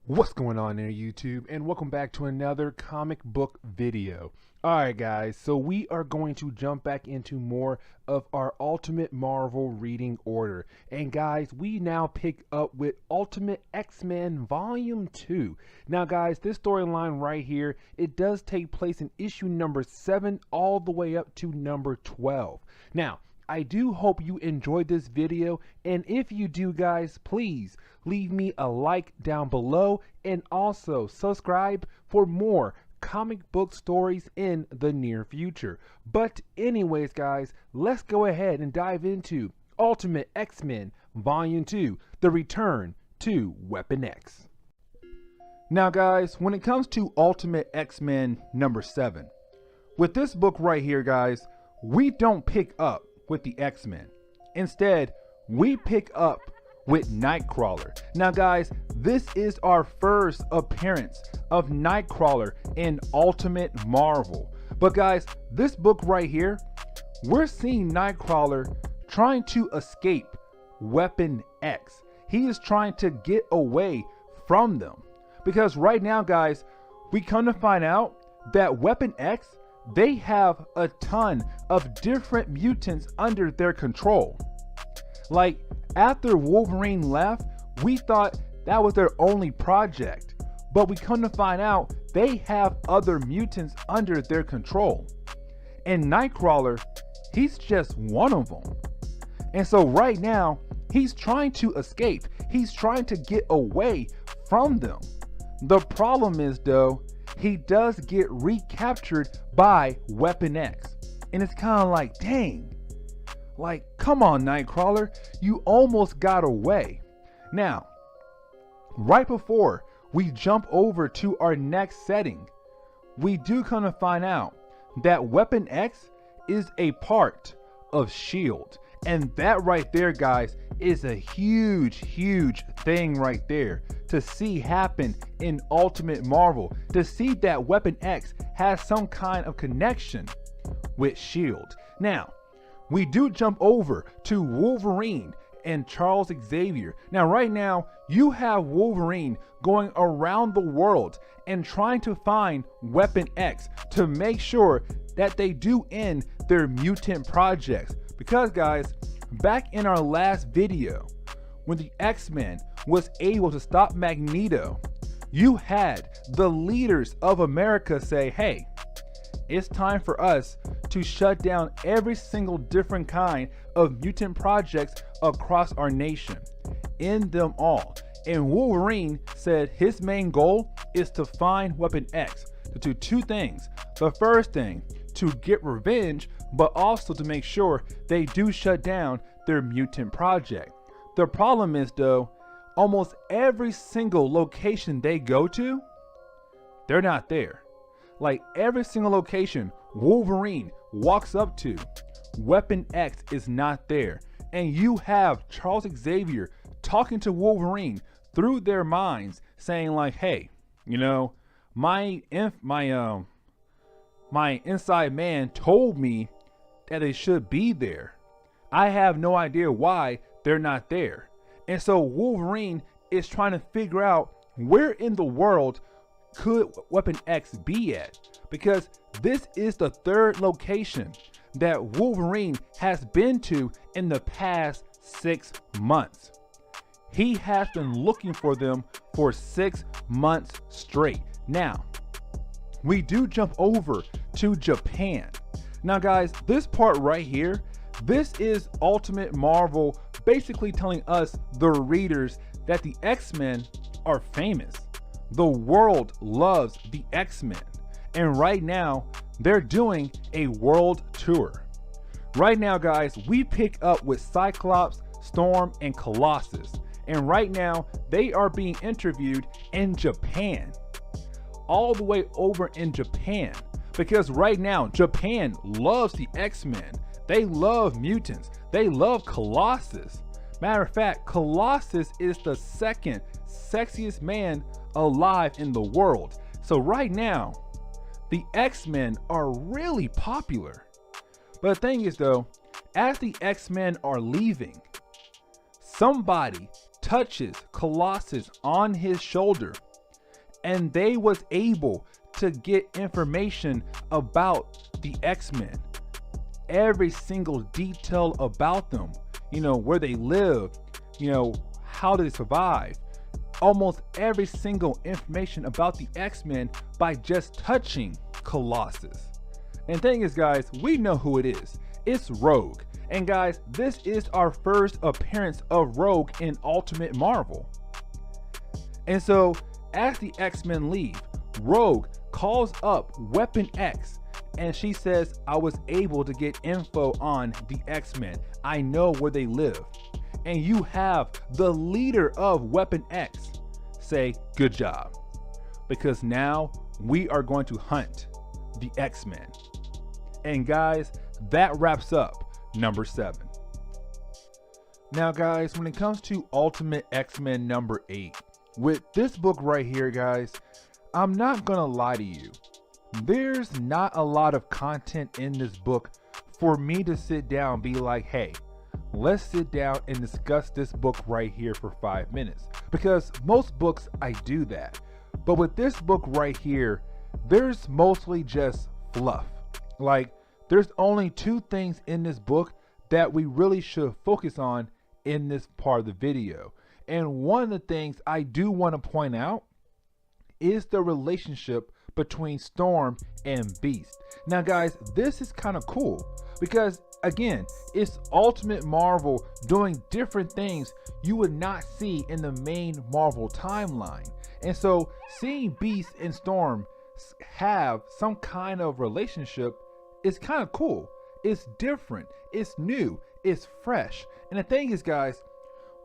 What's going on there, YouTube, and welcome back to another comic book video. Alright guys, so we are going to jump back into more of our Ultimate Marvel reading order. And guys, we now pick up with Ultimate X-Men Volume 2. Now guys, this storyline right here, it does take place in issue number 7 all the way up to number 12. Now, I do hope you enjoyed this video, and if you do guys, please leave me a like down below and also subscribe for more comic book stories in the near future. But anyways guys, let's go ahead and dive into Ultimate X-Men Volume 2, The Return to Weapon X. Now guys, when it comes to Ultimate X-Men number 7, with this book right here guys, we don't pick up with the X-Men. Instead, we pick up with Nightcrawler. Now guys, this is our first appearance of Nightcrawler in Ultimate Marvel. But guys, this book right here, we're seeing Nightcrawler trying to escape Weapon X. He is trying to get away from them. Because right now guys, we come to find out that Weapon X, they have a ton of different mutants under their control. Like, after Wolverine left, we thought that was their only project, but we come to find out they have other mutants under their control. And Nightcrawler, he's just one of them. And so right now, he's trying to escape. He's trying to get away from them. The problem is though, he does get recaptured by Weapon X. And it's kind of like, dang, like, come on Nightcrawler, you almost got away. Now, right before we jump over to our next setting, we do kind of find out that Weapon X is a part of S.H.I.E.L.D. And that right there, guys, is a huge thing right there to see happen in Ultimate Marvel. To see that Weapon X has some kind of connection with S.H.I.E.L.D. Now, we do jump over to Wolverine and Charles Xavier. Now, right now, you have Wolverine going around the world and trying to find Weapon X to make sure that they do end their mutant projects. Because guys, back in our last video, when the X-Men was able to stop Magneto, you had the leaders of America say, hey, it's time for us to shut down every single different kind of mutant projects across our nation. End them all. And Wolverine said his main goal is to find Weapon X, to do two things. The first thing, to get revenge, but also to make sure they do shut down their mutant project. The problem is though, almost every single location they go to, they're not there. Like, every single location Wolverine walks up to, Weapon X is not there. And you have Charles Xavier talking to Wolverine through their minds, saying like, hey, you know, my inside man told me that they should be there. I have no idea why they're not there. And so Wolverine is trying to figure out where in the world could Weapon X be at, because this is the third location that Wolverine has been to in the past 6 months. He has been looking for them for 6 months straight. Now, we do jump over to Japan. Now guys, this part right here, this is Ultimate Marvel basically telling us, the readers, that the X-Men are famous. The world loves the X-Men. And right now, they're doing a world tour. Right now, guys, we pick up with Cyclops, Storm, and Colossus. And right now, they are being interviewed in Japan. All the way over in Japan. Because right now, Japan loves the X-Men. They love mutants. They love Colossus. Matter of fact, Colossus is the second sexiest man alive in the world. So right now, the X-Men are really popular. But the thing is though, as the X-Men are leaving, somebody touches Colossus on his shoulder and they was able to get information about the X-Men, every single detail about them, where they live, how they survive, almost every single information about the X-Men by just touching Colossus. And the thing is, guys, we know who it is. It's Rogue. And guys, this is our first appearance of Rogue in Ultimate Marvel. And so as the X-Men leave, Rogue calls up Weapon X and she says, I was able to get info on the X-Men. I know where they live. And you have the leader of Weapon X say, good job, because now we are going to hunt the X-Men. And guys, that wraps up number 7. Now guys, when it comes to Ultimate X-Men number 8, with this book right here, guys, I'm not gonna lie to you, there's not a lot of content in this book for me to sit down and be like, hey, let's sit down and discuss this book right here for 5 minutes. Because most books I do that, but with this book right here, there's mostly just fluff. Like, there's only 2 things in this book that we really should focus on in this part of the video. And one of the things I do want to point out is the relationship between Storm and Beast. Now guys, this is kind of cool because again, it's Ultimate Marvel doing different things you would not see in the main Marvel timeline. And so seeing Beast and Storm have some kind of relationship is kind of cool. It's different, it's new, it's fresh. And the thing is, guys,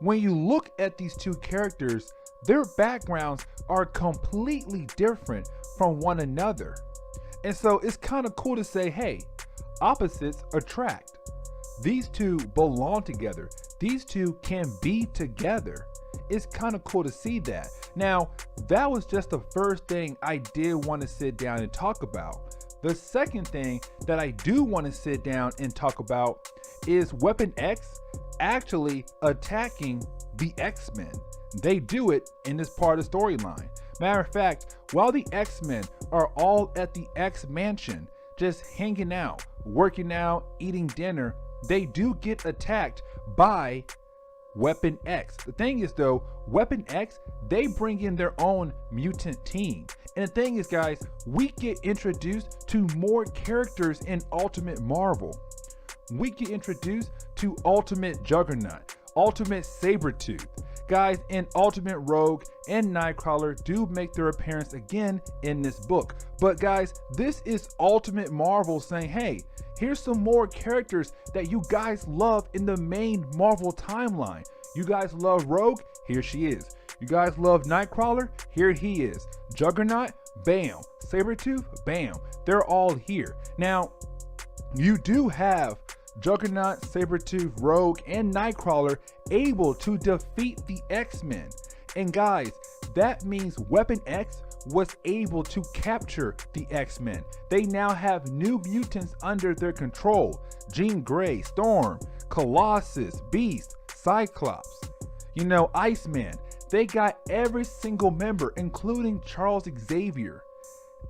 when you look at these 2 characters, their backgrounds are completely different from one another. And so it's kind of cool to say, hey, opposites attract. These 2 belong together. These 2 can be together. It's kind of cool to see that. Now, that was just the first thing I did want to sit down and talk about. The second thing that I do want to sit down and talk about is Weapon X actually attacking the X-Men. They do it in this part of the storyline. Matter of fact, while the X-Men are all at the X Mansion, just hanging out, working out, eating dinner, they do get attacked by Weapon X. The thing is though, Weapon X, they bring in their own mutant team. And the thing is, guys, we get introduced to more characters in Ultimate Marvel. We get introduced to Ultimate Juggernaut, Ultimate Sabretooth. Guys, and Ultimate Rogue and Nightcrawler do make their appearance again in this book. But guys, this is Ultimate Marvel saying, hey, here's some more characters that you guys love in the main Marvel timeline. You guys love Rogue? Here she is. You guys love Nightcrawler? Here he is. Juggernaut? Bam. Sabretooth? Bam. They're all here. Now, you do have Juggernaut, Sabretooth, Rogue, and Nightcrawler able to defeat the X-Men. And guys, that means Weapon X was able to capture the X-Men. They now have new mutants under their control. Jean Grey, Storm, Colossus, Beast, Cyclops, Iceman. They got every single member, including Charles Xavier,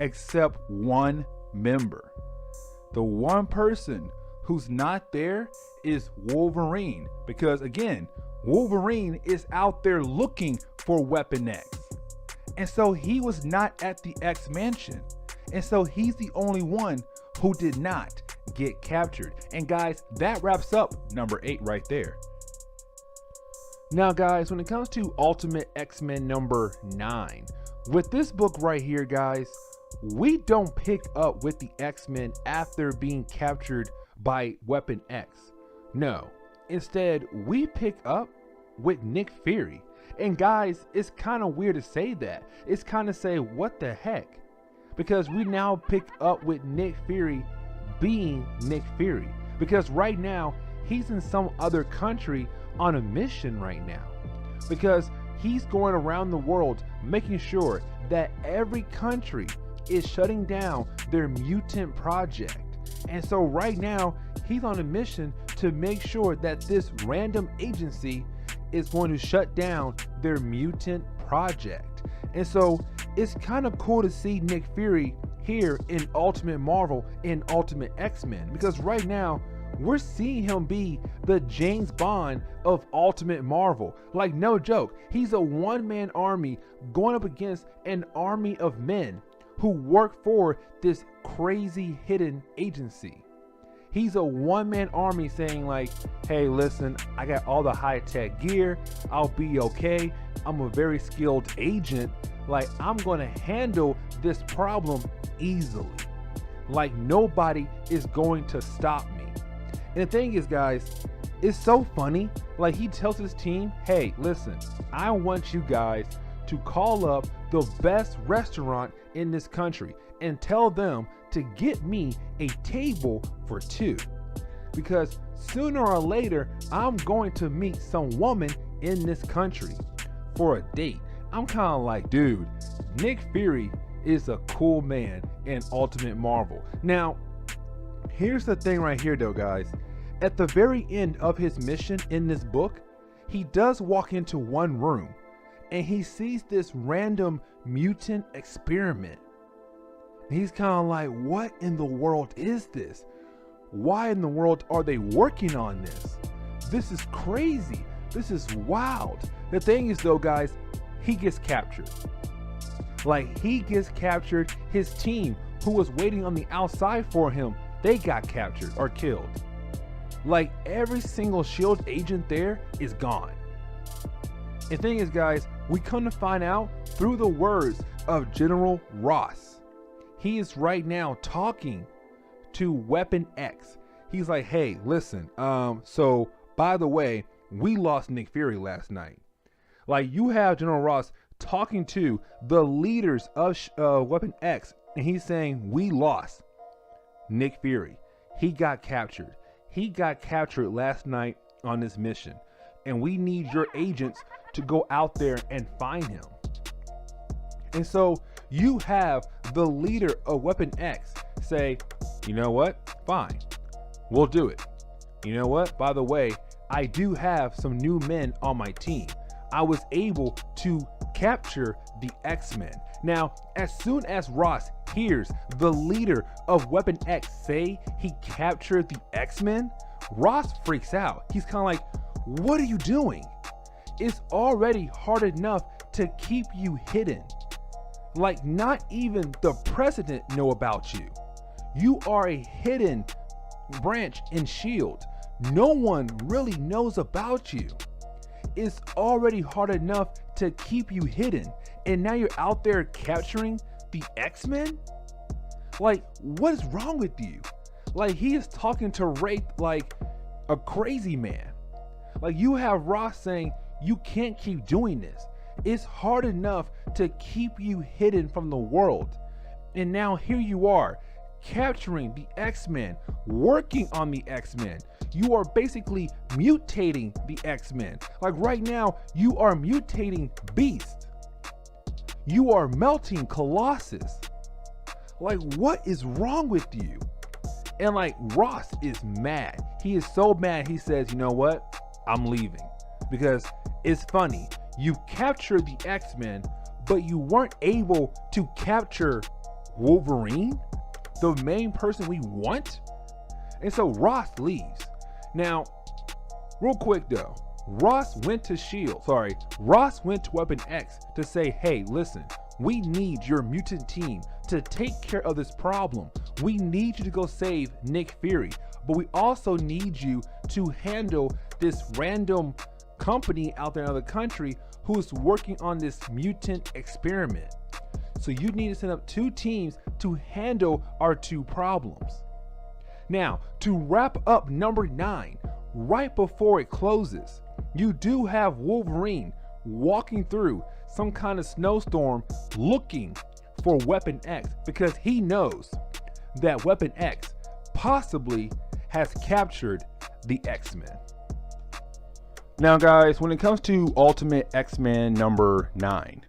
except one member. The one person who's not there is Wolverine, because again, Wolverine is out there looking for Weapon X. And so he was not at the X Mansion. And so he's the only one who did not get captured. And guys, that wraps up number 8 right there. Now guys, when it comes to Ultimate X-Men number 9, with this book right here, guys, we don't pick up with the X-Men after being captured by Weapon X. No, instead we pick up with Nick Fury. And guys, it's kind of weird to say that. It's kind of say, what the heck? Because we now pick up with Nick Fury being Nick Fury. Because right now, he's in some other country on a mission right now. Because he's going around the world making sure that every country is shutting down their mutant project. And so right now, he's on a mission to make sure that this random agency is going to shut down their mutant project. And so it's kind of cool to see Nick Fury here in Ultimate Marvel and Ultimate X-Men, because right now we're seeing him be the James Bond of Ultimate Marvel. Like, no joke, he's a one-man army going up against an army of men who work for this crazy hidden agency. He's a one-man army saying like, hey, listen, I got all the high-tech gear, I'll be okay, I'm a very skilled agent, like, I'm gonna handle this problem easily. Like, nobody is going to stop me. And the thing is, guys, it's so funny. Like, he tells his team, hey, listen, I want you guys to call up the best restaurant in this country and tell them to get me a table for two. Because sooner or later, I'm going to meet some woman in this country for a date. I'm kind of like, dude, Nick Fury is a cool man in Ultimate Marvel. Now, here's the thing right here though, guys. At the very end of his mission in this book, he does walk into one room and he sees this random mutant experiment. And he's kind of like, what in the world is this? Why in the world are they working on this? This is crazy. This is wild. The thing is though, guys, he gets captured. Like, he gets captured. His team, who was waiting on the outside for him, they got captured or killed. Like, every single SHIELD agent there is gone. And the thing is, guys, we come to find out through the words of General Ross. He is right now talking to Weapon X. He's like, hey, listen, so by the way, we lost Nick Fury last night. Like, you have General Ross talking to the leaders of Weapon X, and he's saying, we lost Nick Fury. He got captured. He got captured last night on this mission, and we need your agents to go out there and find him. And so you have the leader of Weapon X say, you know what? Fine. We'll do it. You know what? By the way, I do have some new men on my team. I was able to capture the X-Men. Now, as soon as Ross hears the leader of Weapon X say he captured the X-Men, Ross freaks out. He's kind of like, what are you doing? It's already hard enough to keep you hidden. Like, not even the president know about you. You are a hidden branch in SHIELD. No one really knows about you. It's already hard enough to keep you hidden, and now you're out there capturing the X-Men? Like, what is wrong with you? Like, he is talking to Wraith like a crazy man. Like, you have Ross saying, you can't keep doing this. It's hard enough to keep you hidden from the world. And now here you are, capturing the X-Men, working on the X-Men. You are basically mutating the X-Men. Like, right now, you are mutating Beast. You are melting Colossus. Like, what is wrong with you? And like, Ross is mad. He is so mad, he says, you know what? I'm leaving. Because it's funny, you captured the X-Men, but you weren't able to capture Wolverine, the main person we want? And so Ross leaves. Now, real quick though, Ross went to Weapon X to say, hey, listen, we need your mutant team to take care of this problem. We need you to go save Nick Fury, but we also need you to handle this random company out there in another country who's working on this mutant experiment. So you need to send up 2 teams to handle our 2 problems. Now, to wrap up number 9, right before it closes, you do have Wolverine walking through some kind of snowstorm looking for Weapon X, because he knows that Weapon X possibly has captured the X-Men. Now guys, when it comes to Ultimate X-Men number 10,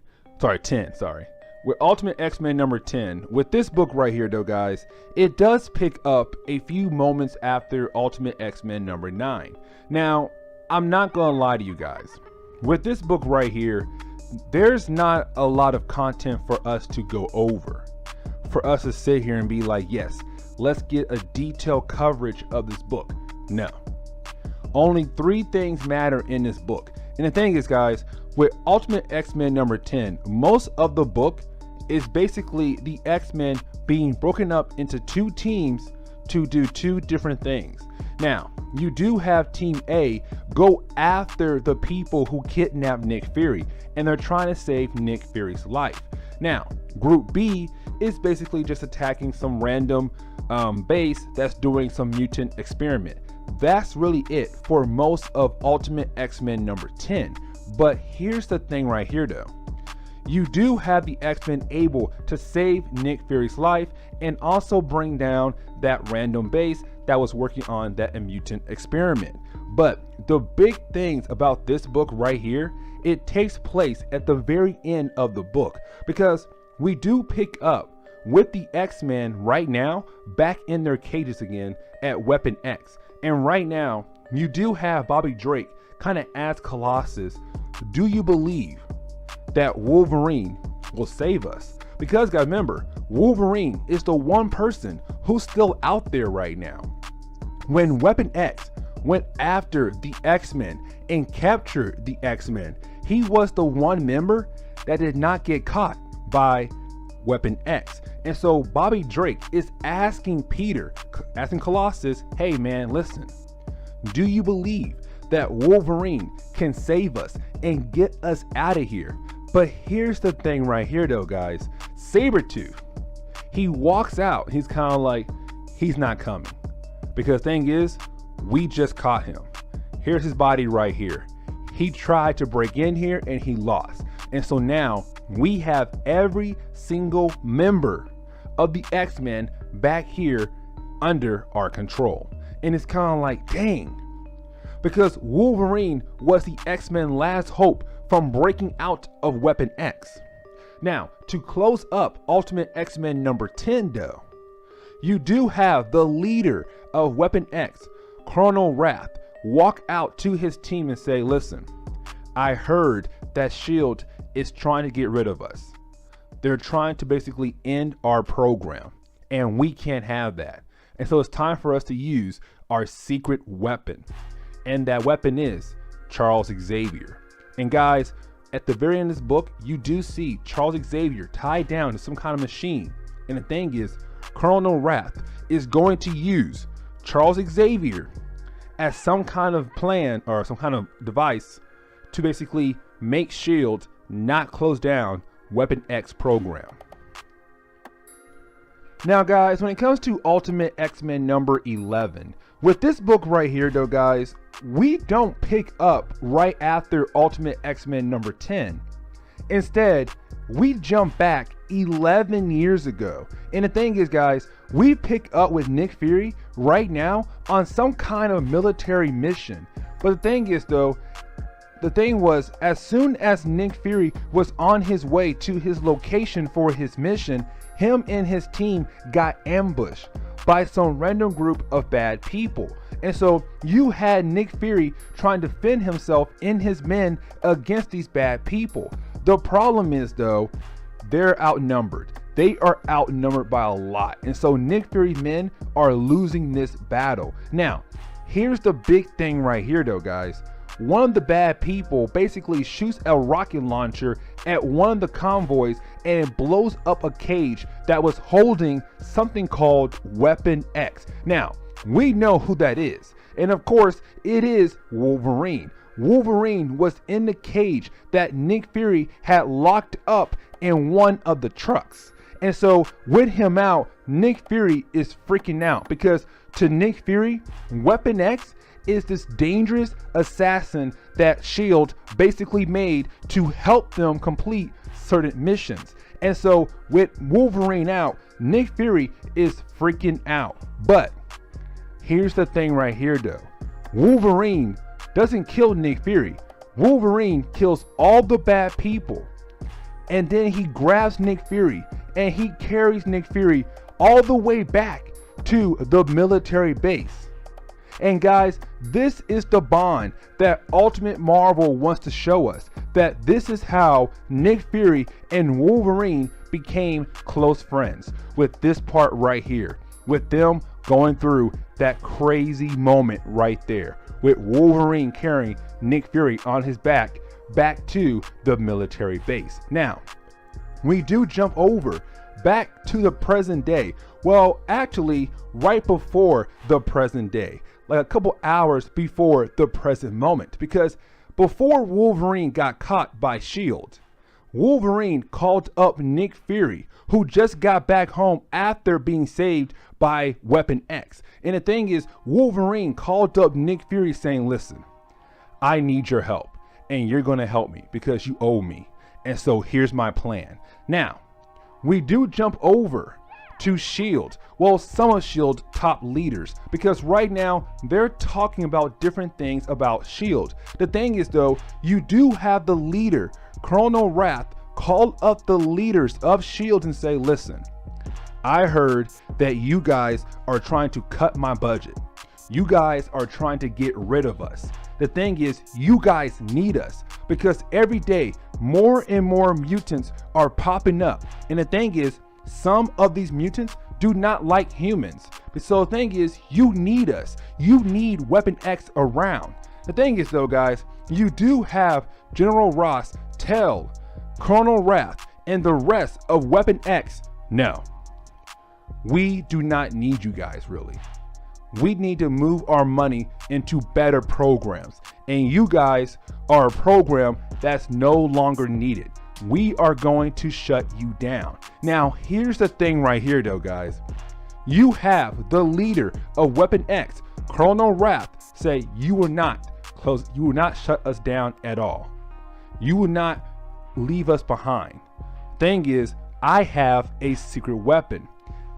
with Ultimate X-Men number 10, with this book right here though guys, it does pick up a few moments after Ultimate X-Men number 9. Now, I'm not gonna lie to you guys. With this book right here, there's not a lot of content for us to go over, for us to sit here and be like, yes, let's get a detailed coverage of this book. No. Only 3 things matter in this book. And the thing is, guys, with Ultimate X-Men number 10, most of the book is basically the X-Men being broken up into 2 teams to do 2 different things. Now, you do have Team A go after the people who kidnapped Nick Fury, and they're trying to save Nick Fury's life. Now, Group B is basically just attacking some random base that's doing some mutant experiment. That's really it for most of Ultimate X-Men number 10. But here's the thing right here though. You do have the X-Men able to save Nick Fury's life and also bring down that random base that was working on that mutant experiment. But the big things about this book right here, it takes place at the very end of the book, because we do pick up with the X-Men right now back in their cages again at Weapon X. And right now, you do have Bobby Drake kind of ask Colossus, do you believe that Wolverine will save us? Because guys, remember, Wolverine is the one person who's still out there right now. When Weapon X went after the X-Men and captured the X-Men, he was the one member that did not get caught by Weapon X. And so Bobby Drake is asking Colossus, hey man, listen, do you believe that Wolverine can save us and get us out of here? But here's the thing right here though, guys. Sabretooth, he walks out, he's kind of like, he's not coming. Because the thing is, we just caught him. Here's his body right here. He tried to break in here and he lost. And so now we have every single member of the X-Men back here under our control. And it's kind of like, dang. Because Wolverine was the X-Men last hope from breaking out of Weapon X. Now, to close up Ultimate X-Men number 10 though, you do have the leader of Weapon X, Colonel Wrath, walk out to his team and say, listen, I heard that S.H.I.E.L.D. is trying to get rid of us. They're trying to basically end our program, and we can't have that. And so it's time for us to use our secret weapon. And that weapon is Charles Xavier. And guys, at the very end of this book, you do see Charles Xavier tied down to some kind of machine. And the thing is, Colonel Wrath is going to use Charles Xavier as some kind of plan or some kind of device to basically make S.H.I.E.L.D. not close down Weapon X program. Now guys, when it comes to Ultimate X-Men number 11, with this book right here though guys, we don't pick up right after Ultimate X-Men number 10. Instead, we jump back 11 years ago. And the thing is guys, we pick up with Nick Fury right now on some kind of military mission. But the thing is though, the thing was, as soon as Nick Fury was on his way to his location for his mission, him and his team got ambushed by some random group of bad people. And so you had Nick Fury trying to defend himself and his men against these bad people. The problem is though, they're outnumbered. They are outnumbered by a lot. And so Nick Fury's men are losing this battle. Now, here's the big thing right here though, guys. One of the bad people basically shoots a rocket launcher at one of the convoys and it blows up a cage that was holding something called Weapon X. Now, we know who that is. And of course, it is Wolverine. Wolverine was in the cage that Nick Fury had locked up in one of the trucks. And so with him out, Nick Fury is freaking out because to Nick Fury, Weapon X is this dangerous assassin that S.H.I.E.L.D. basically made to help them complete certain missions. And so with Wolverine out, Nick Fury is freaking out. But here's the thing right here though. Wolverine doesn't kill Nick Fury. Wolverine kills all the bad people. And then he grabs Nick Fury and he carries Nick Fury all the way back to the military base. And guys, this is the bond that Ultimate Marvel wants to show us, that this is how Nick Fury and Wolverine became close friends, with this part right here, with them going through that crazy moment right there, with Wolverine carrying Nick Fury on his back to the military base. Now, we do jump over back to the present day. Well, actually, right before the present day, like a couple hours before the present moment, because before Wolverine got caught by S.H.I.E.L.D., Wolverine called up Nick Fury, who just got back home after being saved by Weapon X. And the thing is, Wolverine called up Nick Fury saying, listen, I need your help, and you're going to help me because you owe me. And so here's my plan. Now, we do jump over to S.H.I.E.L.D. Well, some of S.H.I.E.L.D. top leaders, because right now they're talking about different things about S.H.I.E.L.D. The thing is though, you do have the leader, Colonel Wrath, call up the leaders of S.H.I.E.L.D. and say, listen, I heard that you guys are trying to cut my budget. You guys are trying to get rid of us. The thing is, you guys need us because every day more and more mutants are popping up. And the thing is, some of these mutants do not like humans. So the thing is, you need us. You need Weapon X around. The thing is though, guys, you do have General Ross tell Colonel Wrath and the rest of Weapon X, no, we do not need you guys really. We need to move our money into better programs. And you guys are a program that's no longer needed. We are going to shut you down. Now, here's the thing right here though, guys. You have the leader of Weapon X, Colonel Wrath, say you will not shut us down at all. You will not leave us behind. Thing is, I have a secret weapon.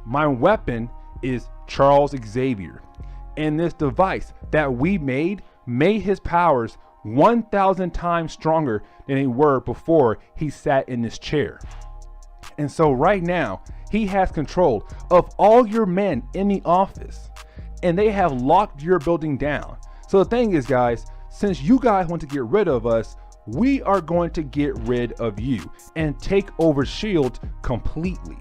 My weapon is Charles Xavier. And this device that we made his powers 1,000 times stronger than they were before he sat in this chair. And so right now, he has control of all your men in the office, and they have locked your building down. So the thing is, guys, since you guys want to get rid of us, we are going to get rid of you and take over S.H.I.E.L.D. completely.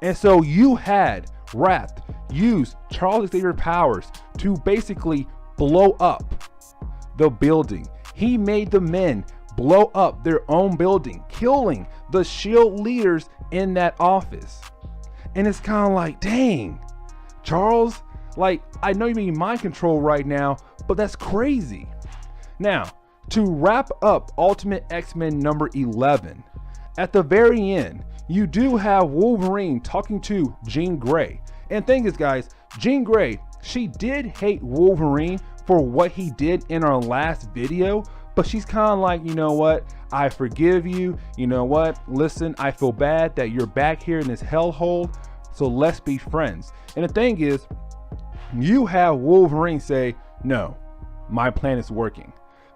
And so you had Wrath use Charles Xavier powers to basically blow up the building. He made the men blow up their own building, killing the S.H.I.E.L.D. leaders in that office. And it's kind of like, dang, Charles, like, I know you mean mind control right now, but that's crazy. Now, to wrap up Ultimate X-Men number 11, at the very end, you do have Wolverine talking to Jean Grey. And thing is, guys, Jean Grey, she did hate Wolverine for what he did in our last video, but she's kind of like, you know what, I forgive you. You know what, listen, I feel bad that you're back here in this hellhole, so let's be friends. And the thing is, you have Wolverine say, no, my plan is working.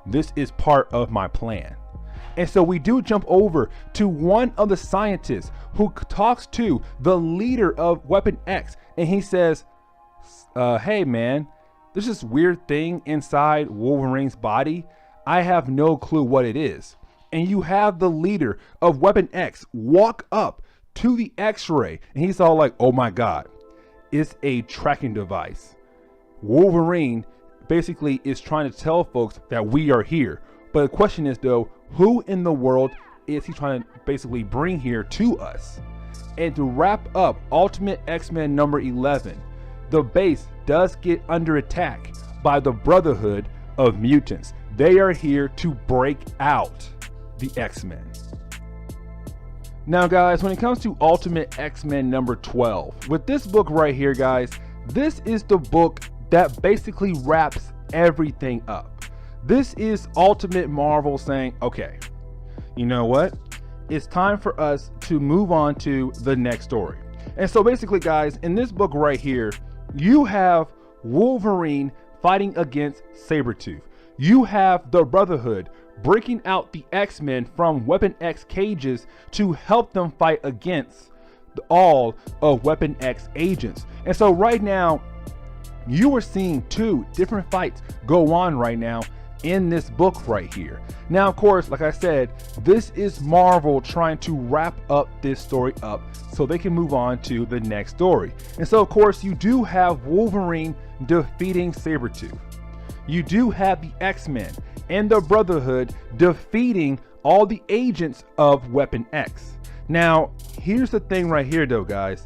This is part of my plan. And so we do jump over to one of the scientists who talks to the leader of Weapon X, and he says, hey man, there's this weird thing inside Wolverine's body. I have no clue what it is. And you have the leader of Weapon X walk up to the x-ray, and he's all like, oh my God, it's a tracking device. Wolverine basically is trying to tell folks that we are here. But the question is though, who in the world is he trying to basically bring here to us? And to wrap up Ultimate X-Men number 11, the base does get under attack by the Brotherhood of Mutants. They are here to break out the X-Men. Now guys, when it comes to Ultimate X-Men number 12, with this book right here, guys, this is the book that basically wraps everything up. This is Ultimate Marvel saying, okay, you know what? It's time for us to move on to the next story. And so basically, guys, in this book right here, you have Wolverine fighting against Sabretooth. You have the Brotherhood breaking out the X-Men from Weapon X cages to help them fight against all of Weapon X agents. And so right now, you are seeing two different fights go on right now in this book right here. Now, of course, like I said, this is Marvel trying to wrap up this story up so they can move on to the next story. And so, of course, you do have Wolverine defeating Sabretooth. You do have the X-Men and the Brotherhood defeating all the agents of Weapon X. Now, here's the thing right here though, guys.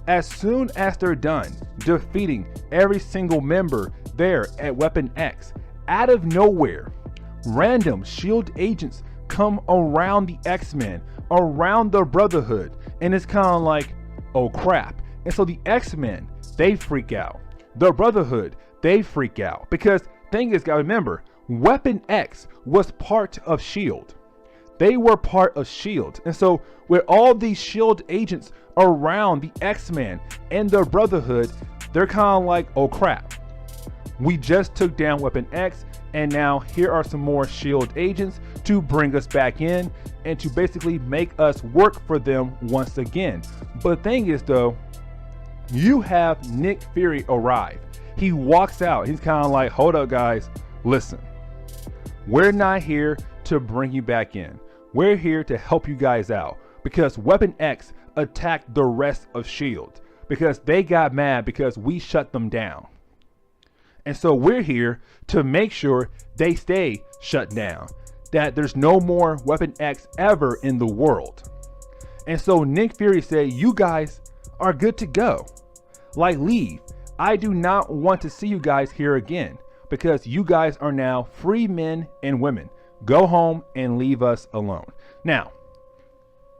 As soon as they're done defeating every single member there at Weapon X, out of nowhere, random SHIELD agents come around the X-Men, around the Brotherhood, and it's kind of like, oh crap. And so the X-Men, they freak out. The Brotherhood, they freak out. Because thing is, guys, remember, Weapon X was part of SHIELD. They were part of SHIELD. And so with all these SHIELD agents around the X-Men and the Brotherhood, they're kind of like, oh crap. We just took down Weapon X, and now here are some more SHIELD agents to bring us back in and to basically make us work for them once again. But the thing is though, you have Nick Fury arrive. He walks out. He's kind of like, hold up guys, listen. We're not here to bring you back in. We're here to help you guys out because Weapon X attacked the rest of SHIELD because they got mad because we shut them down. And so we're here to make sure they stay shut down, that there's no more Weapon X ever in the world. And so Nick Fury said, you guys are good to go. Like, leave. I do not want to see you guys here again because you guys are now free men and women. Go home and leave us alone. Now,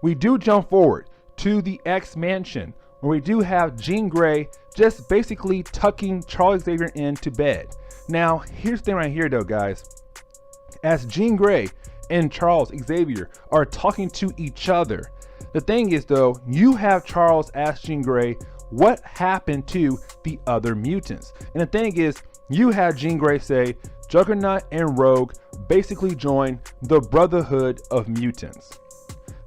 we do jump forward to the X Mansion where we do have Jean Grey just basically tucking Charles Xavier into bed. Now, here's the thing right here though, guys. As Jean Grey and Charles Xavier are talking to each other, the thing is though, you have Charles ask Jean Grey what happened to the other mutants. And the thing is, you have Jean Grey say, Juggernaut and Rogue basically joined the Brotherhood of Mutants.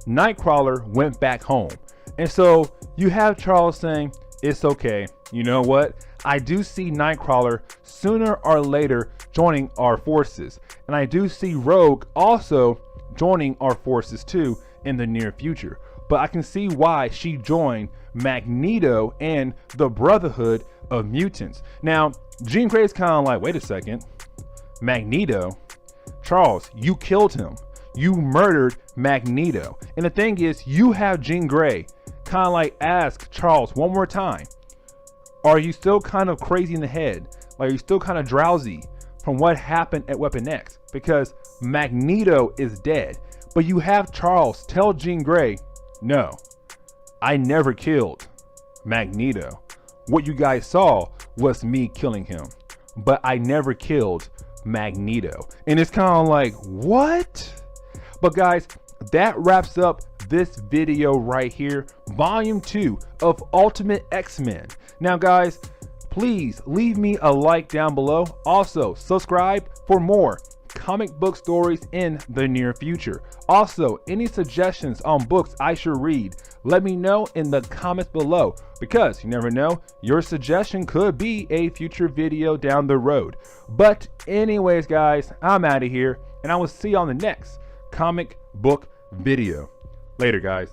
Nightcrawler went back home. And so you have Charles saying, it's okay. You know what? I do see Nightcrawler sooner or later joining our forces. And I do see Rogue also joining our forces too in the near future. But I can see why she joined Magneto and the Brotherhood of Mutants. Now, Jean Grey's kind of like, wait a second. Magneto? Charles, you killed him. You murdered Magneto. And the thing is, you have Jean Grey kind of like ask Charles one more time, are you still kind of crazy in the head? Like, are you still kind of drowsy from what happened at Weapon X? Because Magneto is dead. But you have Charles tell Jean Grey, no, I never killed Magneto. What you guys saw was me killing him, but I never killed Magneto. And it's kind of like, what? But guys, that wraps up this video right here, volume 2 of Ultimate X-Men. Now guys, please leave me a like down below. Also subscribe for more comic book stories in the near future. Also, any suggestions on books I should read, let me know in the comments below, because you never know, your suggestion could be a future video down the road. But anyways guys, I'm out of here and I will see you on the next comic book video. Later guys.